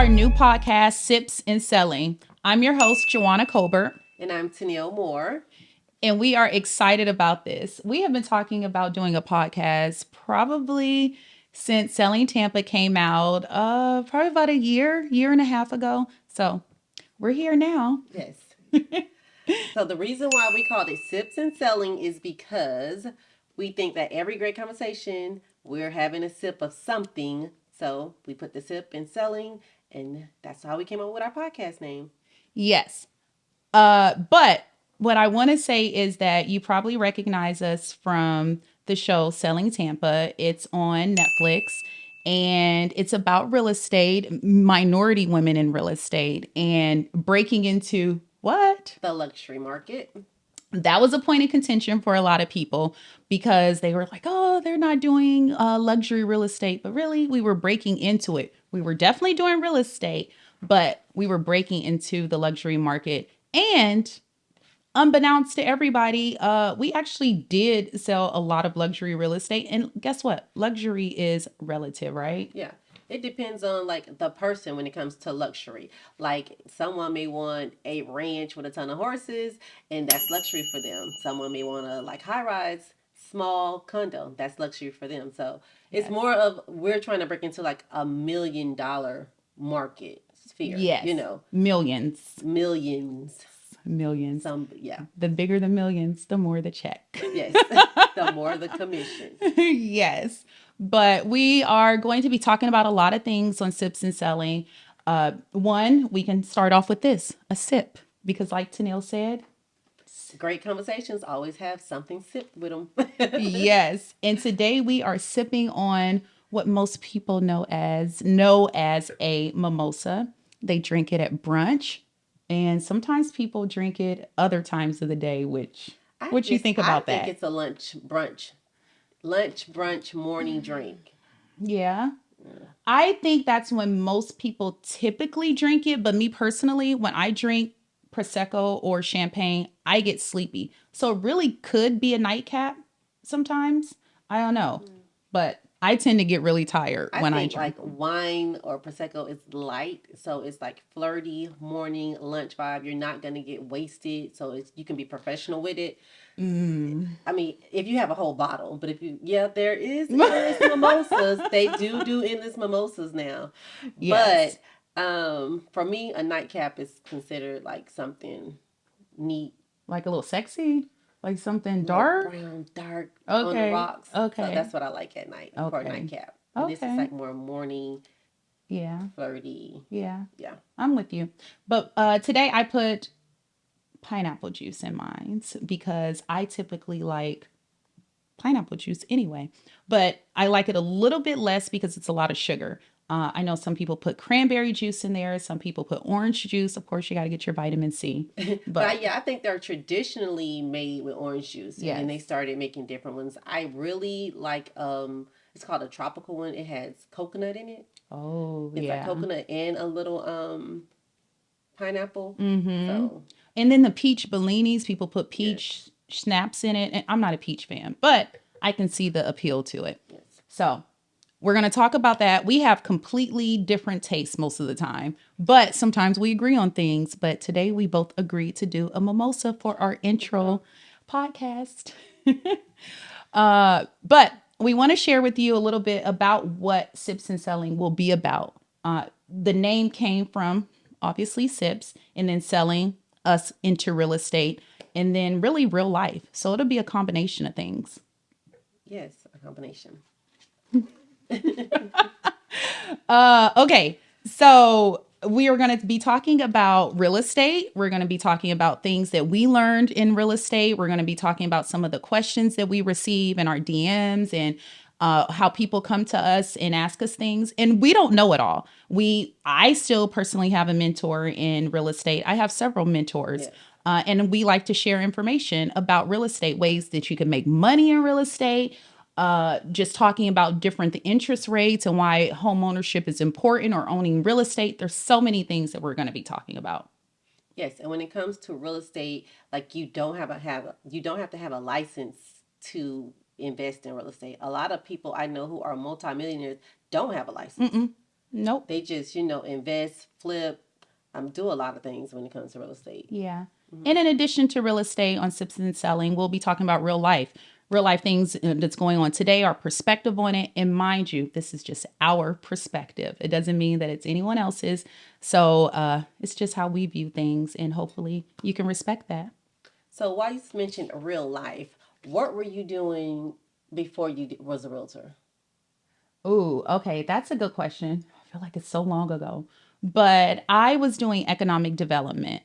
our new podcast, Sips and Selling. I'm your host, Joanna Colbert. And I'm Tennille Moore. And we are excited about this. We have been talking about doing a podcast probably since Selling Tampa came out, probably about a year and a half ago. So we're here now. Yes. So the reason why we called it Sips and Selling is because we think that every great conversation, we're having a sip of something. So we put the sip in selling, and that's how we came up with our podcast name. Yes. But what I want to say is that you probably recognize us from the show Selling Tampa. It's on Netflix and it's about real estate, minority women in real estate, and breaking into what? The luxury market. That was a point of contention for a lot of people because they were like, oh, they're not doing luxury real estate. But really, we were breaking into it. We were definitely doing real estate, but we were breaking into the luxury market. And unbeknownst to everybody, we actually did sell a lot of luxury real estate. And guess what? Luxury is relative, right? Yeah. It depends on like the person when it comes to luxury. Like someone may want a ranch with a ton of horses and that's luxury for them. Someone may want a like high rise small condo. That's luxury for them. So it's more of we're trying to break into like $1 million market sphere. Yes. You know. Millions. Millions. Yeah. The bigger the millions, the more the check. Yes. The more the commission. Yes. But we are going to be talking about a lot of things on Sips and Selling. One, we can start off with this, a sip, because like Tennille said, great conversations always have something sipped with them. Yes. And today we are sipping on what most people know as a mimosa. They drink it at brunch, and sometimes people drink it other times of the day, what you think about that? I think it's a lunch, brunch, morning drink. Yeah. I think that's when most people typically drink it. But me personally, when I drink Prosecco or champagne, I get sleepy. So it really could be a nightcap sometimes. I don't know. But I tend to get really tired when I drink. Like wine or Prosecco is light. So it's like flirty morning lunch vibe. You're not going to get wasted. So you can be professional with it. I mean, if you have a whole bottle, but there is endless mimosas. They do endless mimosas now. Yes. But for me, a nightcap is considered like something neat, like a little sexy, like something dark, brown, dark okay. on the rocks. Okay, so that's what I like at night for a nightcap. And this is like more morning, flirty. Yeah, yeah. I'm with you. But today I put pineapple juice in mine because I typically like pineapple juice anyway, but I like it a little bit less because it's a lot of sugar. I know some people put cranberry juice in there. Some people put orange juice. Of course, you got to get your vitamin C. But yeah, I think they're traditionally made with orange juice. Yes. And then they started making different ones. I really like, it's called a tropical one. It has coconut in it. Oh, it's like coconut and a little pineapple. Mm-hmm. So. And then the peach bellinis, people put peach schnapps in it. And I'm not a peach fan, but I can see the appeal to it. Yes. So we're going to talk about that. We have completely different tastes most of the time, but sometimes we agree on things. But today we both agreed to do a mimosa for our intro podcast. But we want to share with you a little bit about what Sips and Selling will be about. The name came from obviously Sips, and then selling us into real estate, and then really real life. So it'll be a combination of things. Yes, a combination. Okay, so we are going to be talking about real estate. We're going to be talking about things that we learned in real estate. We're going to be talking about some of the questions that we receive in our DMs and how people come to us and ask us things. And we don't know it all. I still personally have a mentor in real estate. I have several mentors. Yes. And we like to share information about real estate, ways that you can make money in real estate, just talking about different interest rates and why home ownership is important or owning real estate. There's so many things that we're going to be talking about. Yes, and when it comes to real estate, like you don't have to have a license to invest in real estate. A lot of people I know who are multimillionaires don't have a license. Nope. They just, invest, flip, do a lot of things when it comes to real estate. Yeah. And in addition to real estate on Sips and Selling, we'll be talking about real life things that's going on today, our perspective on it. And mind you, this is just our perspective. It doesn't mean that it's anyone else's. So it's just how we view things. And hopefully you can respect that. So while you mentioned real life, what were you doing before was a realtor? Ooh, okay. That's a good question. I feel like it's so long ago. But I was doing economic development.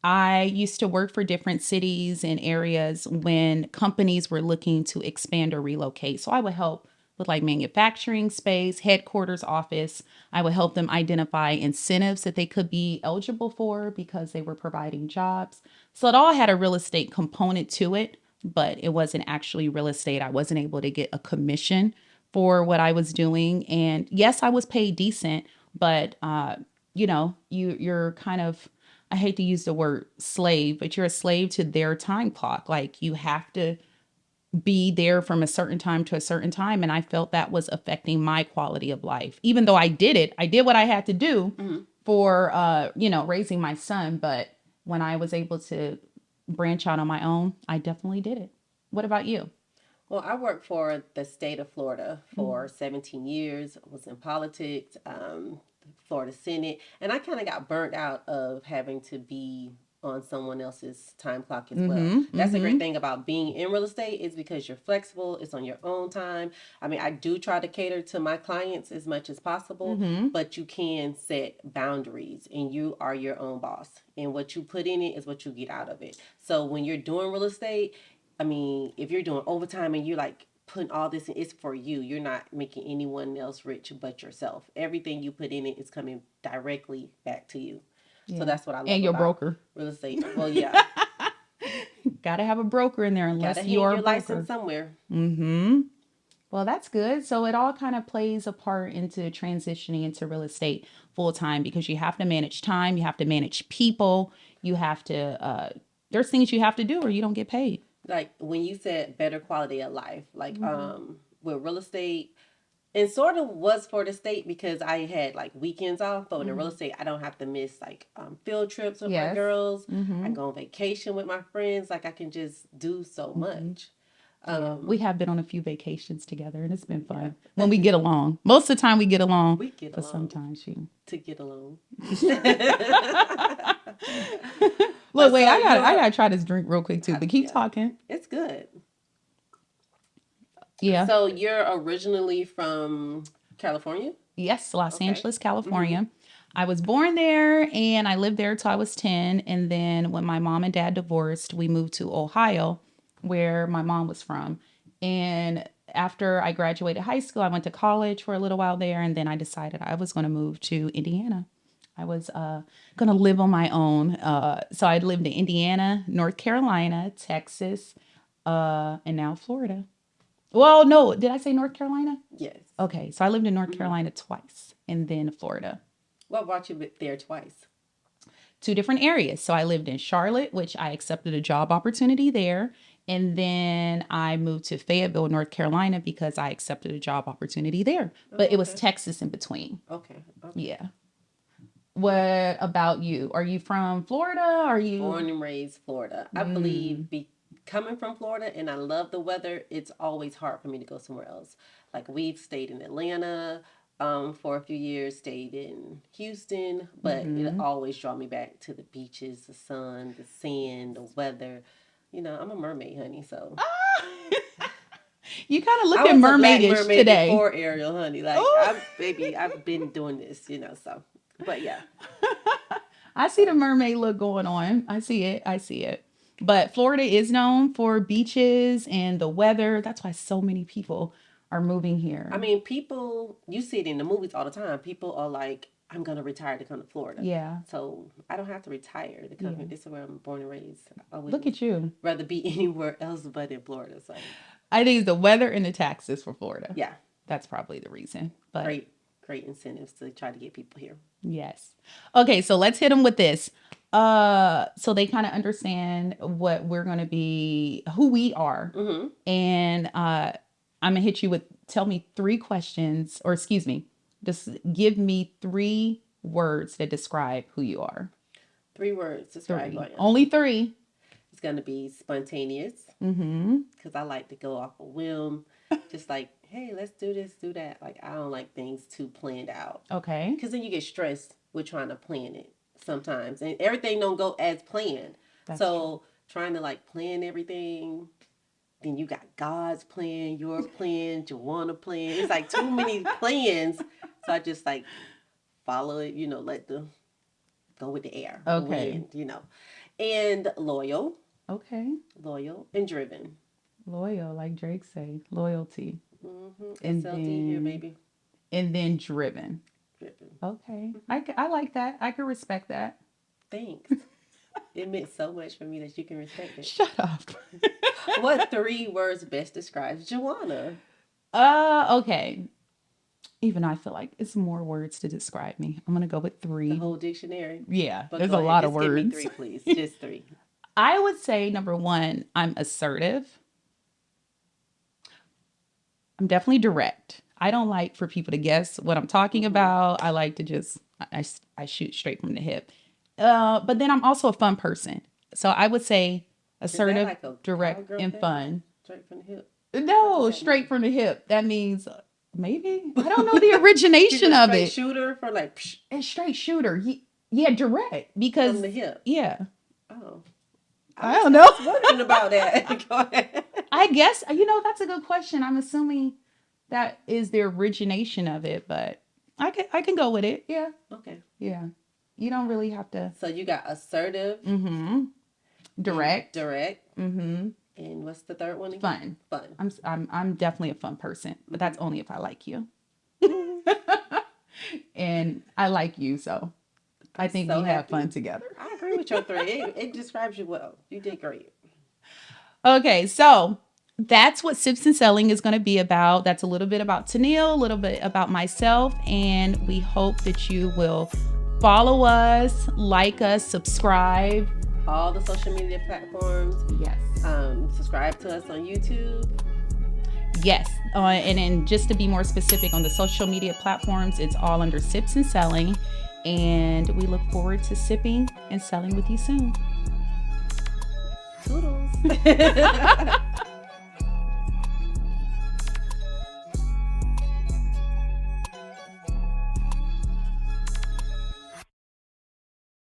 I used to work for different cities and areas when companies were looking to expand or relocate. So I would help with like manufacturing space, headquarters office. I would help them identify incentives that they could be eligible for because they were providing jobs. So it all had a real estate component to it, but it wasn't actually real estate. I wasn't able to get a commission for what I was doing. And yes, I was paid decent, but you're kind of, I hate to use the word slave, but you're a slave to their time clock. Like you have to be there from a certain time to a certain time. And I felt that was affecting my quality of life. Even though I did it, I did what I had to do for raising my son. But when I was able to branch out on my own, I definitely did it. What about you? Well, I worked for the state of Florida for 17 years, was in politics, Florida Senate, and I kind of got burnt out of having to be on someone else's time clock as well. Mm-hmm. That's a Mm-hmm. great thing about being in real estate is because you're flexible, it's on your own time. I mean, I do try to cater to my clients as much as possible, Mm-hmm. but you can set boundaries and you are your own boss. And what you put in it is what you get out of it. So when you're doing real estate, I mean, if you're doing overtime and you're like putting all this in, it's for you. You're not making anyone else rich but yourself. Everything you put in it is coming directly back to you. So Yeah. that's what I And love your about broker. real estate. Well, yeah, Got to have a broker in there got to unless hang you're a your license broker. somewhere. Mm-hmm. Well, that's good. So it all kind of plays a part into transitioning into real estate full time because you have to manage time, you have to manage people, you have to, there's things you have to do or you don't get paid. Like when you said better quality of life, like Mm-hmm. with real estate, and sort of was for the state because I had like weekends off, but in the real Mm-hmm. estate, I don't have to miss like field trips with my Yes. girls. I Mm-hmm. go on vacation with my friends. Like I can just do so Mm-hmm. much. Yeah. Um, We have been on a few vacations together and it's been yeah, fun when we get along. Most of the time we get along, we get but along sometimes you. to get along. Look, wait, So I you're, gotta try this drink real quick too, but keep yeah, talking. it's good. Yeah. So you're originally from California? Yes, Los Okay. Angeles, Mm-hmm. California. I was born there and I lived there till I was 10. And then when my mom and dad divorced, we moved to Ohio, where my mom was from. And after I graduated high school, I went to college for a little while there. And then I decided I was going to move to Indiana. I was going to live on my own. So I lived in Indiana, North Carolina, Texas, and now Florida. Well, no, did I say North Carolina? Yes. Okay, so I lived in North Mm-hmm. Carolina twice and then Florida. What brought you there twice? Two different areas. So I lived in Charlotte, which I accepted a job opportunity there. And then I moved to Fayetteville, North Carolina because I accepted a job opportunity there. But Oh, it was okay. Texas in between. Okay. Okay. Yeah. What about you? Are you from Florida? Are you? Born and raised Florida. I Mm, believe coming from Florida and I love the weather, it's always hard for me to go somewhere else. Like we've stayed in Atlanta for a few years, stayed in Houston, but it mm-hmm. always draw me back to the beaches, the sun, the sand, the weather. I'm a mermaid, honey, so You kind of I looked at was a black mermaidish mermaid today. before Ariel, honey. Like Oh. I'm baby, I've been doing this, so but yeah. I see the So mermaid look going on. I see it. I see it. But Florida is known for beaches and the weather. That's why so many people are moving I here. mean, people, you see it in the movies all the time. People are like, I'm going to retire to come to Florida. Yeah. So I don't have to retire to come here. Yeah. This is where I'm born and raised. I Look wouldn't at you. rather be anywhere else but in Florida. So I think it's the weather and the taxes for Florida. yeah, That's probably the reason. But great, great incentives to try to get people here. yes. Okay, so let's hit them with this. So they kind of understand what we're going to be, who we are. Mm-hmm. And I'm going to hit you with tell me three questions or excuse me, Just give me 3 words that describe who you are. 3 words to describe 3. who I am. Only 3. It's gonna be spontaneous Mm-hmm. because I like to go off a whim, just like, hey, let's do this, do that. Like I don't like things too planned out Okay. because then you get stressed with trying to plan it sometimes, and everything don't go as planned. That's So trying to like plan everything, then you got God's plan, your plan, Joanna plan. It's like too many plans, so I just like follow it. Let the go with the air, the Okay. wind. And Okay. loyal, and driven. Loyal, like Drake say, loyalty. And SLT here, then baby. and then driven. Driven. Okay. I like that. I can respect that. Thanks. It meant so much for me that you can respect it. Shut up. What 3 words best describes Joanna? Okay. Even I feel like it's more words to describe me. I'm gonna go with 3. The whole dictionary. Yeah, But there's go a ahead, lot of just give me words. 3, please. Just 3. I would say number 1, I'm assertive. I'm definitely direct. I don't like for people to guess what I'm talking about. I like to just I shoot straight from the hip. But then I'm also a fun person. So I would say assertive, like a direct, cowgirl and thing? fun. Straight from the hip. No, straight from the hip. That means maybe I don't know the origination of Straight it. shooter for like psh, And straight shooter. Yeah, direct because from the hip. yeah. Oh. I don't know. Wondering about that. Go ahead. I guess that's a good question. I'm assuming that is the origination of it, but I can go with it. Yeah. Okay. Yeah. You don't really have to. So you got assertive. Mm-hmm. Direct. Direct. Mm-hmm. And what's the third one Fun. again? Fun. I'm definitely a fun person, but that's only if I like you. And I like you, so I think so we have happy. fun together. I agree with your 3. It describes you well. You did great. Okay, so that's what Sips and Selling is going to be about. That's a little bit about Tennille, a little bit about myself, and we hope that you will follow us, like us, subscribe. All the social media platforms. Yes. Subscribe to us on YouTube. Yes. And then just to be more specific on the social media platforms, it's all under Sips and Selling. And we look forward to sipping and selling with you soon. Toodles.